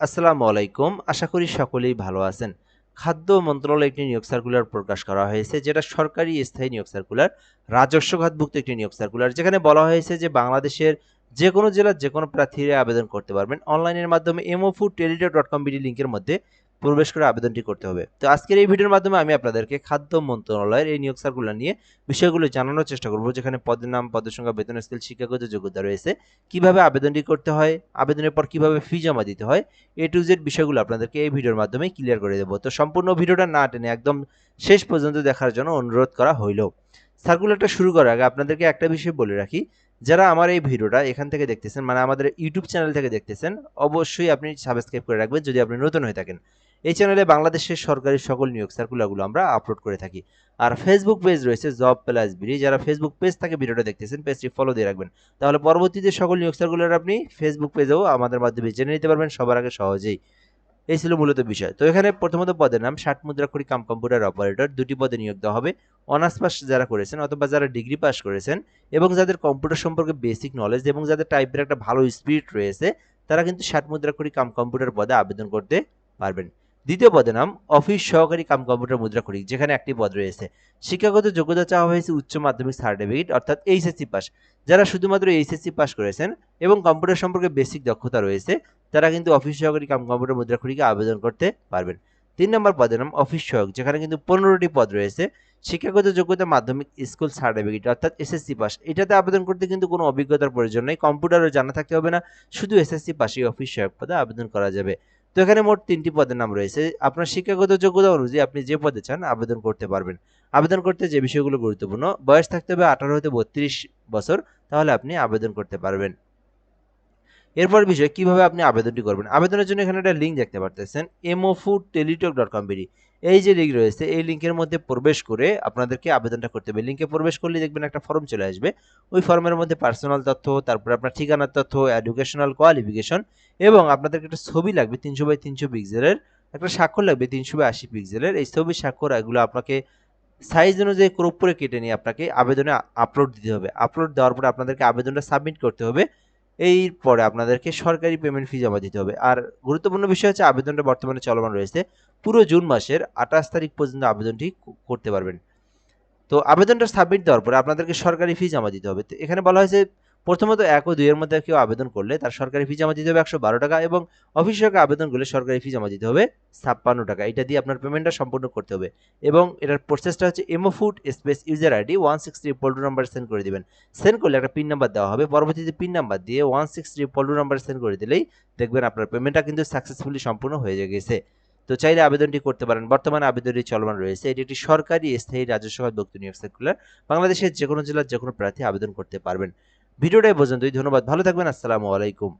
আসসালামু আলাইকুম। আশা করি সকলেই ভালো আছেন। খাদ্য মন্ত্রণালয়ে একটি নিয়োগ সার্কুলার প্রকাশ করা হয়েছে, যেটা সরকারি স্থায়ী নিয়োগ সার্কুলার, রাজস্ব খাতভুক্ত একটি নিয়োগ সার্কুলার, যেখানে বলা হয়েছে যে বাংলাদেশের যে কোনো জেলার যে কোনো প্রার্থীরা আবেদন করতে পারবেন। অনলাইনের মাধ্যমে mofoodtelejob.com বিডি লিঙ্কের মধ্যে প্রবেশ করে আবেদনটি করতে হবে। তো আজকের এই ভিডিওর মাধ্যমে আমি আপনাদেরকে খাদ্য মন্ত্রণালয়ের এই নিয়োগ সার্কুলার নিয়ে বিষয়গুলো জানানোর চেষ্টা করব, যেখানে পদের নাম, পদের সংখ্যা, বেতন স্কেল, শিক্ষাগত যোগ্যতা রয়েছে, কিভাবে আবেদনটি করতে হয়, আবেদনের পর কিভাবে ফি জমা দিতে হয়, এ টু জেড বিষয়গুলো আপনাদেরকে এই ভিডিওর মাধ্যমে ক্লিয়ার করে দেবো। তো সম্পূর্ণ ভিডিওটা না টেনে একদম শেষ পর্যন্ত দেখার জন্য অনুরোধ করা হইল। সার্কুলারটা শুরু করার আগে আপনাদেরকে একটা বিষয় বলে রাখি, যারা আমার এই ভিডিওটা এখান থেকে দেখতেছেন, মানে আমাদের ইউটিউব চ্যানেল থেকে দেখতেছেন, অবশ্যই আপনি সাবস্ক্রাইব করে রাখবেন যদি আপনি নতুন হয়ে থাকেন। এই চ্যানেলে বাংলাদেশের সরকারি সকল নিয়োগ সার্কুলারগুলো আমরা আপলোড করে থাকি। আর ফেসবুক পেজ রয়েছে জব প্লাস বিডি, যারা ফেসবুক পেজ থেকে ভিডিওটা দেখতেছেন পেজটি ফলো দিয়ে রাখবেন, তাহলে পরবর্তীতে সকল নিয়োগ সার্কুলার আপনি ফেসবুক পেজেও আমাদের মাধ্যমে জেনে নিতে পারবেন সবার আগে সহজেই। এই ছিল মূলত বিষয়। তো এখানে প্রথমত পদের নাম 60 মুদ্রাক্ষরী কাম কম্পিউটার অপারেটর, দুটি পদে নিয়োগ দেওয়া হবে। অনার্স পাস যারা করেছেন অথবা যারা ডিগ্রি পাস করেছেন এবং যাদের কম্পিউটার সম্পর্কে বেসিক নলেজ এবং যাদের টাইপের একটা ভালো স্পিড রয়েছে, তারা কিন্তু 60 মুদ্রাক্ষরী কাম কম্পিউটার পদে আবেদন করতে পারবেন। দ্বিতীয় পদের নাম অফিস সহকারী কাম কম্পিউটার মুদ্রাক্ষরী, যেখানে একটি পদ রয়েছে। শিক্ষাগত যোগ্যতা চাওয়া হয়েছে উচ্চ মাধ্যমিক সার্টিফিকেট অর্থাৎ এইচএসসি পাস। যারা শুধুমাত্র এইচএসসি পাস করেছেন এবং কম্পিউটার সম্পর্কে বেসিক দক্ষতা রয়েছে, তারা কিন্তু অফিস সহকারী কাম কম্পিউটার মুদ্রাক্ষরীকে আবেদন করতে পারবেন। ৩ নম্বর পদের নাম অফিস সহায়ক, যেখানে কিন্তু 15টি পদ রয়েছে। শিক্ষাগত যোগ্যতা মাধ্যমিক স্কুল সার্টিফিকেট অর্থাৎ এসএসসি পাস। এটাতে আবেদন করতে কিন্তু কোনো অভিজ্ঞতার প্রয়োজন নেই, কম্পিউটারও জানা থাকতে হবে না, শুধু এসএসসি পাশেই অফিস সহায়ক পদে আবেদন করা যাবে। তো এখানে মোট 3টি পদের নাম রয়েছে। আপনার শিক্ষাগত যোগ্যতা অনুযায়ী আপনি যে পদে চান আবেদন করতে পারবেন। আবেদন করতে যে বিষয়গুলো গুরুত্বপূর্ণ: বয়স থাকতে হবে 18 হতে 32 বছর, তাহলে আপনি আবেদন করতে পারবেন। এরপর বিষয় কিভাবে আপনি আবেদনটি করবেন। আবেদনের জন্য এখানে একটা লিঙ্ক দেখতে পারতেছেন, mofoodtelejob.com বিডি। এই যে লিঙ্ক রয়েছে, এই লিঙ্কের মধ্যে প্রবেশ করে আপনাদেরকে আবেদনটা করতে হবে। লিঙ্কে প্রবেশ করলে দেখবেন একটা ফর্ম চলে আসবে। ওই ফর্মের মধ্যে পার্সোনাল তথ্য, তারপরে আপনার ঠিকানার তথ্য, এডুকেশনাল কোয়ালিফিকেশন এবং আপনাদেরকে একটা ছবি লাগবে 300 বাই 300 পিক্সেলের, একটা স্বাক্ষর লাগবে 300 বাই 80 পিক্সেলের। এই ছবি, স্বাক্ষর এগুলো আপনাকে সাইজ অনুযায়ী ক্রপ করে কেটে নিয়ে আপনাকে আবেদনে আপলোড দিতে হবে। আপলোড দেওয়ার পরে আপনাদেরকে আবেদনটা সাবমিট করতে হবে। এরপরে আপনাদেরকে সরকারি পেমেন্ট ফি জমা দিতে হবে। আর গুরুত্বপূর্ণ বিষয় হচ্ছে, আবেদনটা বর্তমানে চলমান রয়েছে। পুরো জুন মাসের 28 তারিখ পর্যন্ত আবেদনটি করতে পারবেন। তো আবেদনটা সাবমিট দেওয়ার পরে আপনাদেরকে সরকারি ফি জমা দিতে হবে। তো এখানে বলা হয়েছে, প্রথমত 1 ও 2 এর মধ্যে কেউ আবেদন করলে তার সরকারি ফি জমা দিতে হবে 112 টাকা এবং অফিস সহায়ক আবেদন করলে সরকারি ফি জমা দিতে হবে 56 টাকা। এটা দিয়ে আপনার পেমেন্টটা সম্পূর্ণ করতে হবে এবং এটার প্রসেসটা হচ্ছে mofood space user ID 16322 number send করে দিবেন। সেন্ড করলে একটা পিন নাম্বার দেওয়া হবে। পরবর্তীতে পিন নাম্বার দিয়ে 16322 নাম্বার সেন্ড করে দিলেই দেখবেন আপনার পেমেন্টটা কিন্তু সাকসেসফুলি সম্পূর্ণ হয়ে গেছে। তো চাইলে আবেদনটি করতে পারেন। বর্তমানে আবেদনটি চলমান রয়েছে। এটি একটি সরকারি স্থায়ী রাজস্ব খাতভুক্ত নিয়োগ সার্কুলার। বাংলাদেশের যে কোনো জেলার যে কোনো প্রার্থী আবেদন করতে পারবেন। ভিডিওটা এই পর্যন্তই। ধন্যবাদ। ভালো থাকবেন। আসসালামু আলাইকুম।